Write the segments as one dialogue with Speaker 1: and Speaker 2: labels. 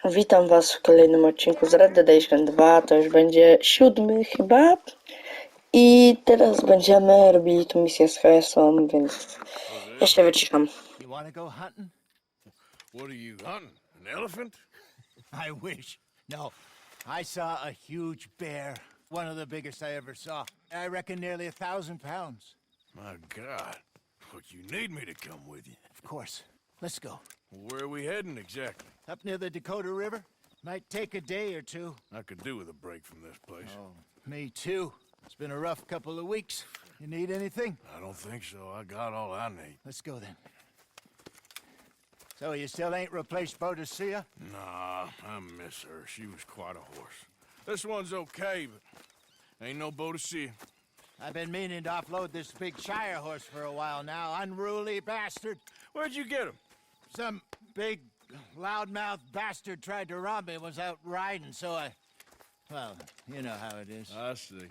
Speaker 1: Witam Was w kolejnym odcinku z Red Dead Redemption 2. To już będzie 7 chyba. I teraz będziemy robili tu misję z HS-ą, więc ja się wyciszam.
Speaker 2: You want to go hunting?
Speaker 3: What are you hunting? An elephant?
Speaker 2: I wish. No, I saw a huge bear. One of the biggest I ever saw. I reckon nearly 1,000 pounds.
Speaker 3: My God. But you need me to come with you.
Speaker 2: Of course. Let's go.
Speaker 3: Where are we heading exactly?
Speaker 2: Up near the Dakota River. Might take a day or two.
Speaker 3: I could do with a break from this place.
Speaker 2: Oh, me too. It's been a rough couple of weeks. You need anything?
Speaker 3: I don't think so. I got all I need.
Speaker 2: Let's go then. So you still ain't replaced Boadicea?
Speaker 3: Nah, I miss her. She was quite a horse. This one's okay, but ain't no Boadicea.
Speaker 2: I've been meaning to offload this big Shire horse for a while now. Unruly bastard.
Speaker 3: Where'd you get him?
Speaker 2: Some big, loudmouth bastard tried to rob me, was out riding, so well, you know how it is.
Speaker 3: I see.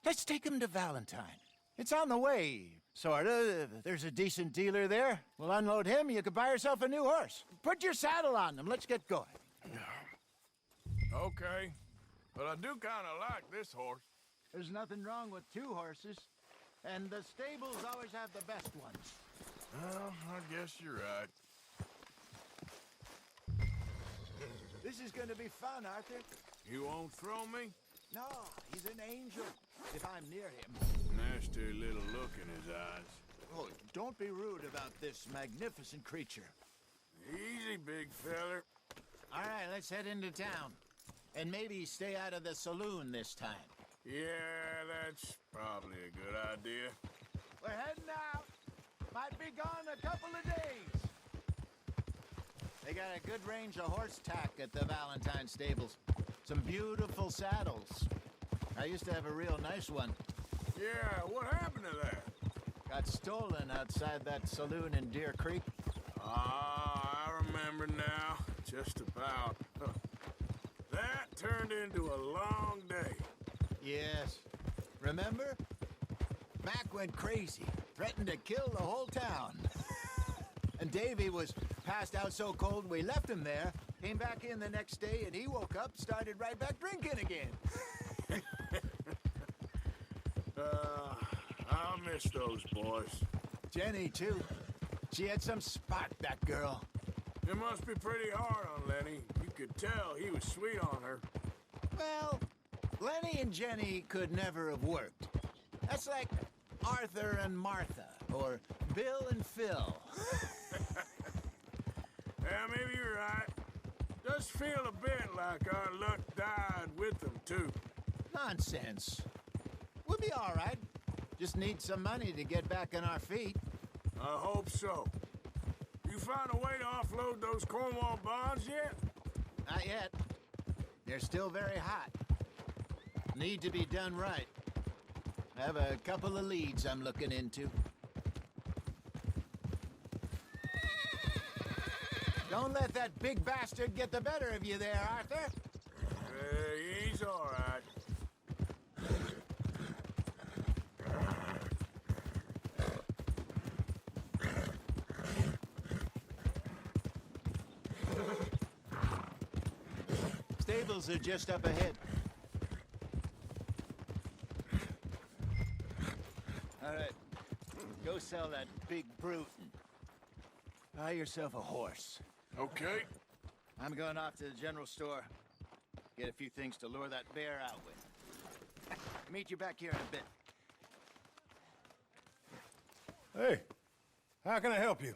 Speaker 2: Let's take him to Valentine. It's on the way, sorta. There's a decent dealer there. We'll unload him, you could buy yourself a new horse. Put your saddle on them, let's get going.
Speaker 3: Okay. But I do kind of like this horse.
Speaker 2: There's nothing wrong with two horses, and the stables always have the best ones.
Speaker 3: Well, I guess you're right.
Speaker 2: This is gonna be fun, Arthur.
Speaker 3: You won't throw me?
Speaker 2: No, he's an angel, if I'm near him.
Speaker 3: Nasty little look in his eyes.
Speaker 2: Oh, don't be rude about this magnificent creature.
Speaker 3: Easy, big feller.
Speaker 2: All right, let's head into town. And maybe stay out of the saloon this time.
Speaker 3: Yeah, that's probably a good idea.
Speaker 2: We're heading out. Might be gone a couple of days. They got a good range of horse tack at the Valentine stables. Some beautiful saddles. I used to have a real nice one.
Speaker 3: Yeah, what happened to that?
Speaker 2: Got stolen outside that saloon in Deer Creek.
Speaker 3: Ah, I remember now. Just about. That turned into a long day.
Speaker 2: Yes. Remember? Mac went crazy, threatened to kill the whole town. And Davy was passed out so cold we left him there, came back in the next day, and he woke up, started right back drinking again.
Speaker 3: I'll miss those boys.
Speaker 2: Jenny, too. She had some spot, that girl.
Speaker 3: It must be pretty hard on Lenny. You could tell he was sweet on her.
Speaker 2: Well, Lenny and Jenny could never have worked. That's like Arthur and Martha, or Bill and Phil.
Speaker 3: Yeah, maybe you're right. Does feel a bit like our luck died with them, too.
Speaker 2: Nonsense. We'll be all right. Just need some money to get back on our feet.
Speaker 3: I hope so. You found a way to offload those Cornwall bonds yet?
Speaker 2: Not yet. They're still very hot. Need to be done right. I have a couple of leads I'm looking into. Don't let that big bastard get the better of you there, Arthur.
Speaker 3: He's all right.
Speaker 2: Stables are just up ahead. All right, go sell that big brute and buy yourself a horse.
Speaker 3: Okay.
Speaker 2: I'm going off to the general store. Get a few things to lure that bear out with. Meet you back here in a bit.
Speaker 4: Hey, how can I help you?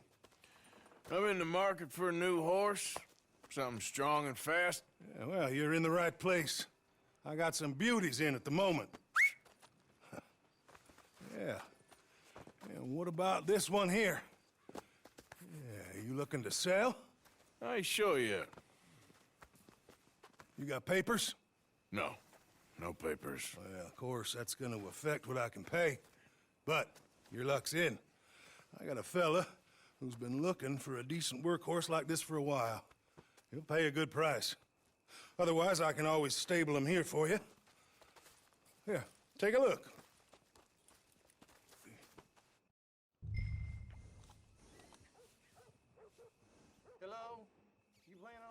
Speaker 3: I'm in the market for a new horse. Something strong and fast.
Speaker 4: Yeah, well, you're in the right place. I got some beauties in at the moment. Yeah. And what about this one here? Yeah, you looking to sell?
Speaker 3: I ain't sure yet.
Speaker 4: You got papers?
Speaker 3: No. No papers.
Speaker 4: Well, of course, that's gonna affect what I can pay. But your luck's in. I got a fella who's been looking for a decent workhorse like this for a while. He'll pay a good price. Otherwise, I can always stable him here for you. Here, take a look.
Speaker 5: Hello? You plan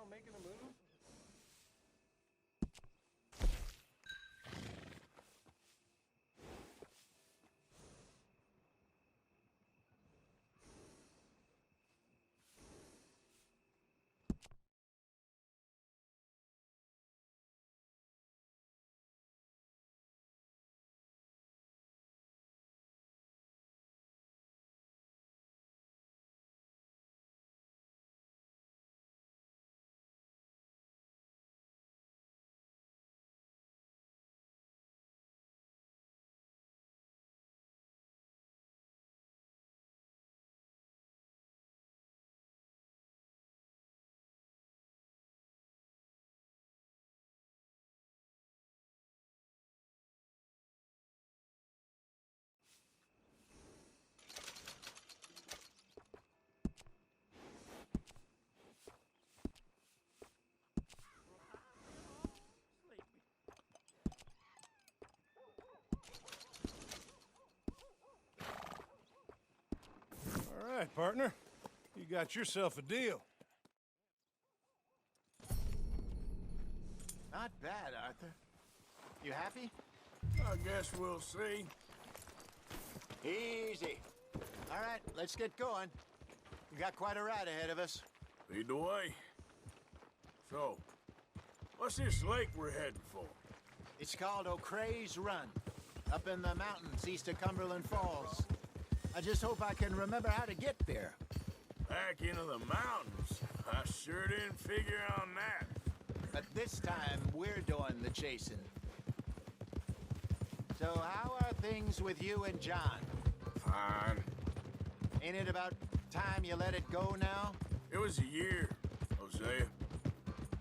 Speaker 4: right, partner. You got yourself a deal.
Speaker 2: Not bad, Arthur. You happy?
Speaker 3: I guess we'll see.
Speaker 2: Easy. All right, let's get going. We got quite a ride ahead of us.
Speaker 3: Lead the way. So, what's this lake we're heading for?
Speaker 2: It's called O'Creagh's Run, up in the mountains east of Cumberland Falls. I just hope I can remember how to get there.
Speaker 3: Back into the mountains? I sure didn't figure on that.
Speaker 2: But this time, we're doing the chasing. So how are things with you and John?
Speaker 3: Fine.
Speaker 2: Ain't it about time you let it go now?
Speaker 3: It was a year, Hosea.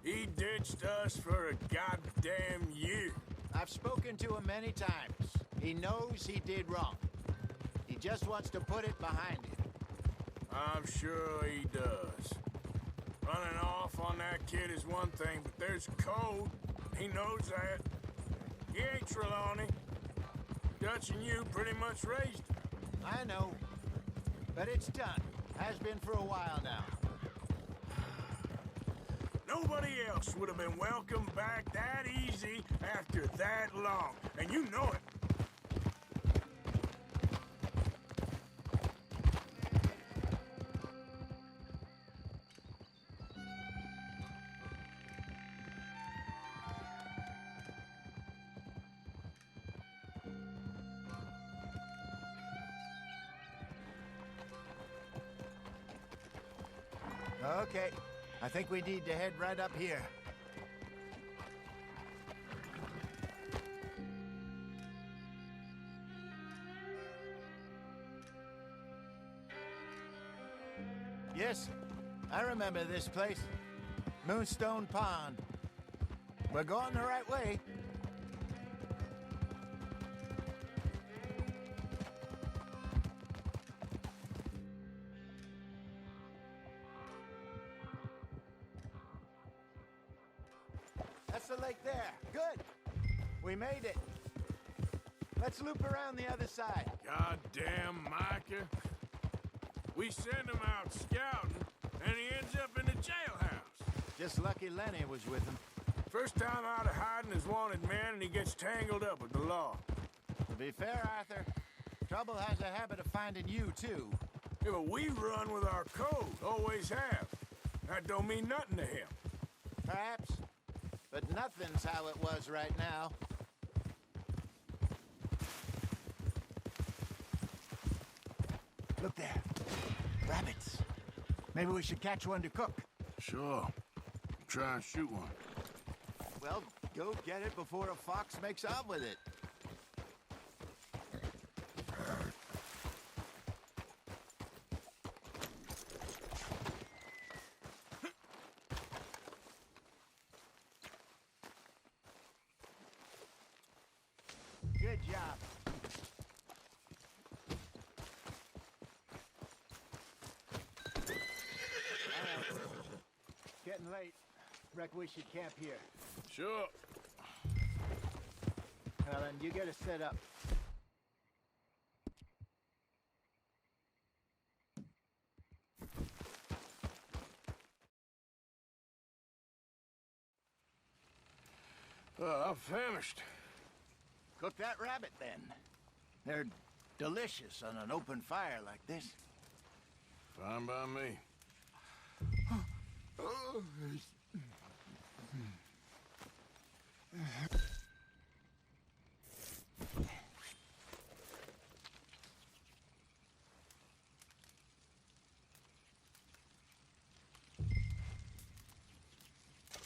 Speaker 3: He ditched us for a goddamn year.
Speaker 2: I've spoken to him many times. He knows he did wrong. He just wants to put it behind him.
Speaker 3: I'm sure he does. Running off on that kid is one thing, but there's code. He knows that. He ain't Trelawney. Dutch and you pretty much raised him.
Speaker 2: I know. But it's done. Has been for a while now.
Speaker 3: Nobody else would have been welcomed back that easy after that long, and you know it.
Speaker 2: Okay. I think we need to head right up here. Yes, I remember this place. Moonstone Pond. We're going the right way. That's the lake there. Good. We made it. Let's loop around the other side.
Speaker 3: Goddamn Micah. We send him out scouting, and he ends up in the jailhouse.
Speaker 2: Just lucky Lenny was with him.
Speaker 3: First time out of hiding as wanted man, and he gets tangled up with the law.
Speaker 2: To be fair, Arthur, trouble has a habit of finding you, too.
Speaker 3: Yeah, but we run with our code, always have. That don't mean nothing to him.
Speaker 2: Perhaps. But nothing's how it was right now. Look there. Rabbits. Maybe we should catch one to cook.
Speaker 3: Sure. Try and shoot one.
Speaker 2: Well, go get it before a fox makes off with it. Good job. All right. Getting late. Reckon we should camp here.
Speaker 3: Sure.
Speaker 2: Now then, you get us set up.
Speaker 3: I'm famished.
Speaker 2: Cook that rabbit, then. They're delicious on an open fire like this.
Speaker 3: Fine by me.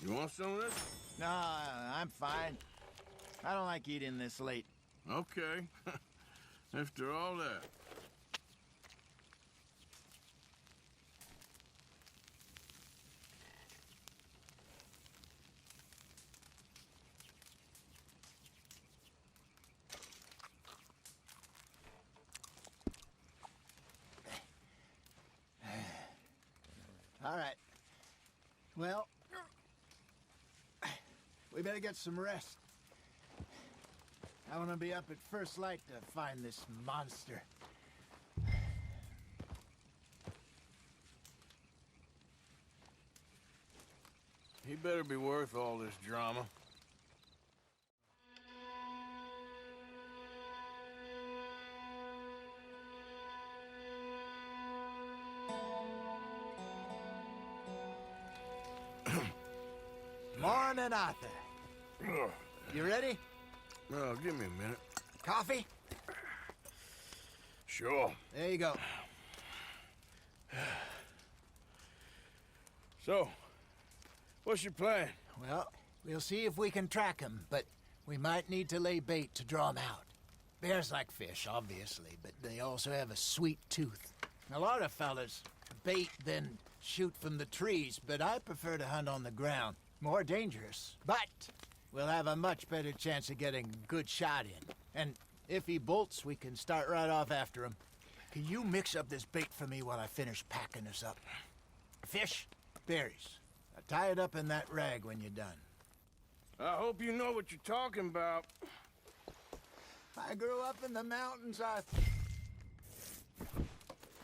Speaker 3: You want some of this?
Speaker 2: No, I'm fine. I don't like eating this late.
Speaker 3: Okay. After all that.
Speaker 2: All right. Well, we better get some rest. I want to be up at first light to find this monster.
Speaker 3: He better be worth all this drama.
Speaker 2: Morning, Arthur.
Speaker 3: Ugh.
Speaker 2: You ready?
Speaker 3: Well, give me a minute.
Speaker 2: Coffee?
Speaker 3: Sure.
Speaker 2: There you go.
Speaker 3: So, what's your plan?
Speaker 2: Well, we'll see if we can track him, but we might need to lay bait to draw him out. Bears like fish, obviously, but they also have a sweet tooth. A lot of fellas bait then shoot from the trees, but I prefer to hunt on the ground. More dangerous, but we'll have a much better chance of getting a good shot in. And if he bolts, we can start right off after him. Can you mix up this bait for me while I finish packing this up? Fish, berries. Tie it up in that rag when you're done.
Speaker 3: I hope you know what you're talking about.
Speaker 2: I grew up in the mountains. I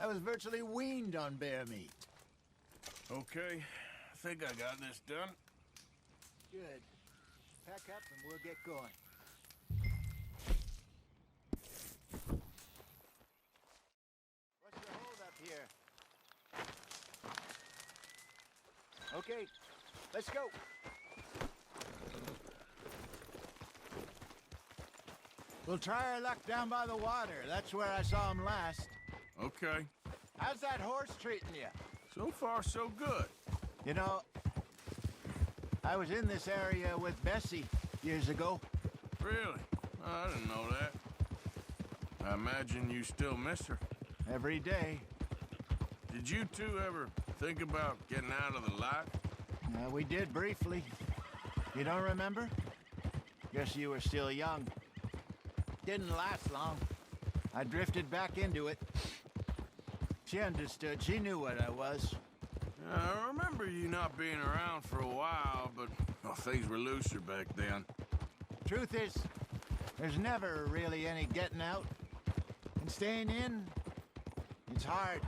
Speaker 2: was virtually weaned on bear meat.
Speaker 3: Okay, I think I got this done.
Speaker 2: Good. Pack up and we'll get going. What's the hold up here? Okay, let's go. We'll try our luck down by the water. That's where I saw him last.
Speaker 3: Okay.
Speaker 2: How's that horse treating you?
Speaker 3: So far, so good.
Speaker 2: You know, I was in this area with Bessie years ago.
Speaker 3: Really? I didn't know that. I imagine you still miss her.
Speaker 2: Every day.
Speaker 3: Did you two ever think about getting out of the light?
Speaker 2: We did briefly. You don't remember? Guess you were still young. Didn't last long. I drifted back into it. She understood. She knew what I was.
Speaker 3: I remember you not being around for a while, but well, things were looser back then.
Speaker 2: Truth is, there's never really any getting out. And staying in, it's hard.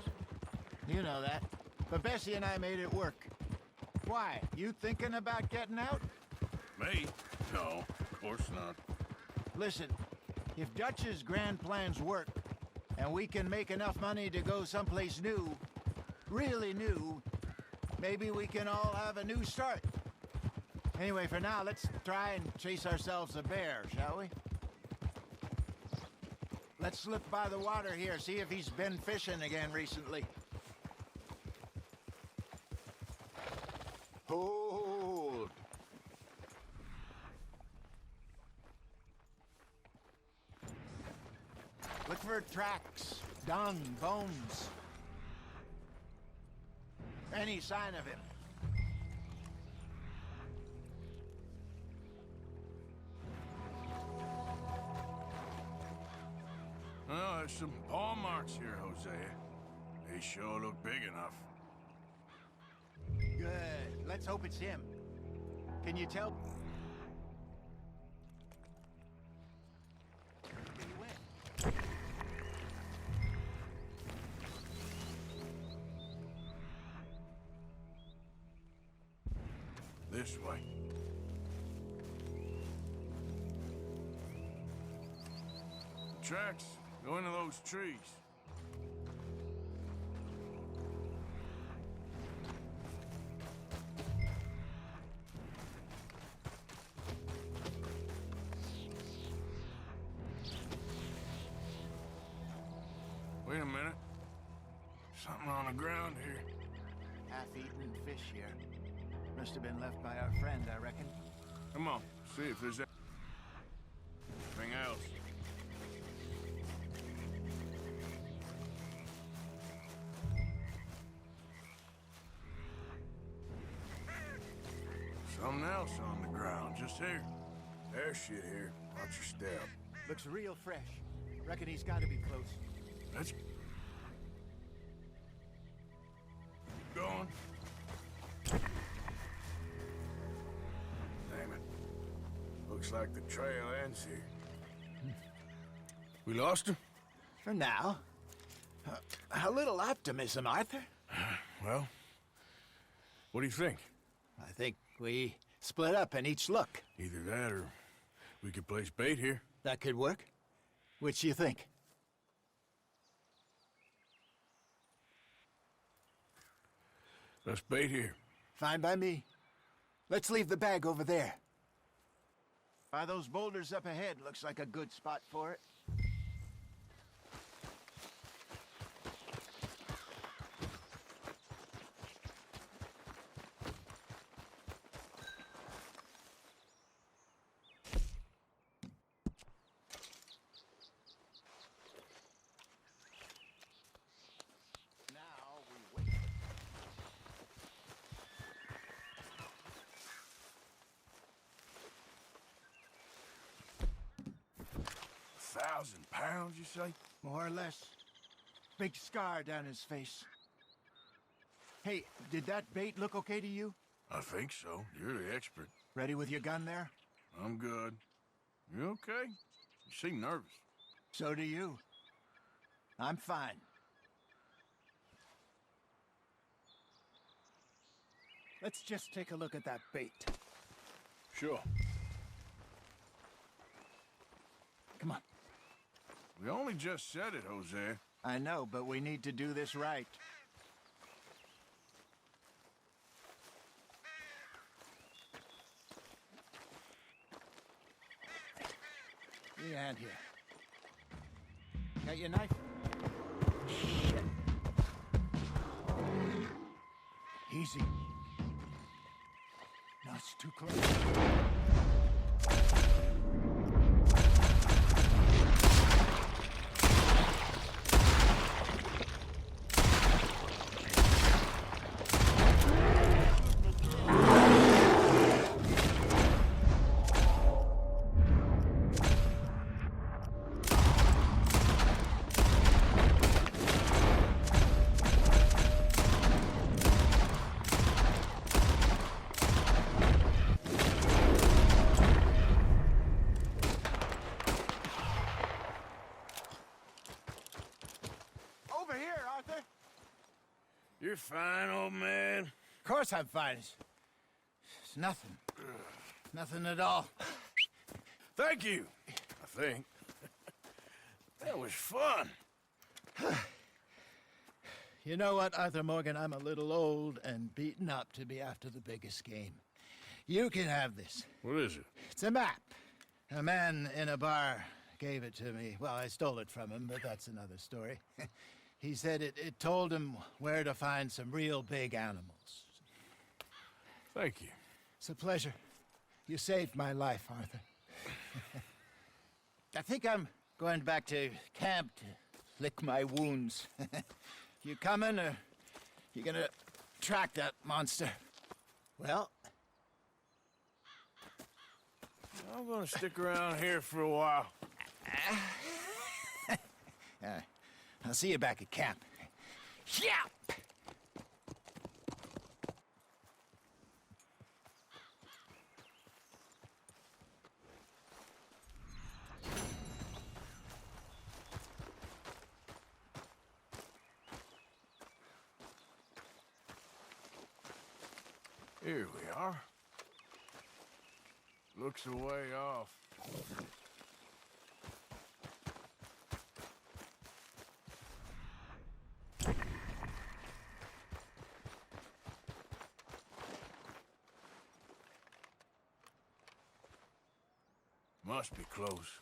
Speaker 2: You know that. But Bessie and I made it work. Why? You thinking about getting out?
Speaker 3: Me? No, of course not.
Speaker 2: Listen, if Dutch's grand plans work, and we can make enough money to go someplace new, really new, maybe we can all have a new start. Anyway, for now, let's try and chase ourselves a bear, shall we? Let's slip by the water here, see if he's been fishing again recently. Hold. Look for tracks, dung, bones. Any sign of him.
Speaker 3: Well, there's some paw marks here, Hosea. They sure look big enough.
Speaker 2: Good. Let's hope it's him. Can you tell? He went.
Speaker 3: This way. The tracks go into those trees. Wait a minute. Something on the ground here.
Speaker 2: Half-eaten fish here. Must have been left by our friend, I reckon.
Speaker 3: Come on, see if there's anything else. Something else on the ground, just here. There's shit here. Watch your step.
Speaker 2: Looks real fresh. Reckon he's got to be close.
Speaker 3: Let's going. Damn it. Looks like the trail ends here. We lost him?
Speaker 2: For now. A little optimism, Arthur.
Speaker 3: Well, what do you think?
Speaker 2: I think we split up and each look.
Speaker 3: Either that or we could place bait here.
Speaker 2: That could work. Which do you think?
Speaker 3: Let's bait here.
Speaker 2: Fine by me. Let's leave the bag over there. By those boulders up ahead, looks like a good spot for it. Now we wait.
Speaker 3: £1,000, you say?
Speaker 2: More or less. Big scar down his face. Hey, did that bait look okay to you?
Speaker 3: I think so. You're the expert.
Speaker 2: Ready with your gun there?
Speaker 3: I'm good. You okay? You seem nervous.
Speaker 2: So do you. I'm fine. Let's just take a look at that bait.
Speaker 3: Sure.
Speaker 2: Come on.
Speaker 3: We only just said it, Jose.
Speaker 2: I know, but we need to do this right. Give me a hand here. Got your knife? Shit. Easy. No, it's too close. Over here, Arthur.
Speaker 3: You're fine, old man.
Speaker 2: Of course I'm fine. It's nothing. Nothing at all.
Speaker 3: Thank you, I think. That was fun.
Speaker 2: You know what, Arthur Morgan? I'm a little old and beaten up to be after the biggest game. You can have this.
Speaker 3: What is it?
Speaker 2: It's a map. A man in a bar gave it to me. Well, I stole it from him, but that's another story. He said it told him where to find some real big animals.
Speaker 3: Thank you.
Speaker 2: It's a pleasure. You saved my life, Arthur. I think I'm going back to camp to lick my wounds. You coming, or you gonna track that monster? Well,
Speaker 3: I'm gonna stick around here for a while.
Speaker 2: I'll see you back at camp. Yeah!
Speaker 3: Here we are. Looks a way off. Must be close.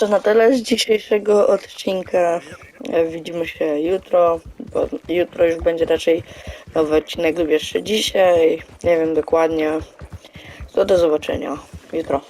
Speaker 1: to na tyle z dzisiejszego odcinka. Widzimy się jutro, bo jutro już będzie raczej nowy odcinek lub jeszcze dzisiaj. Nie wiem dokładnie. To do zobaczenia jutro.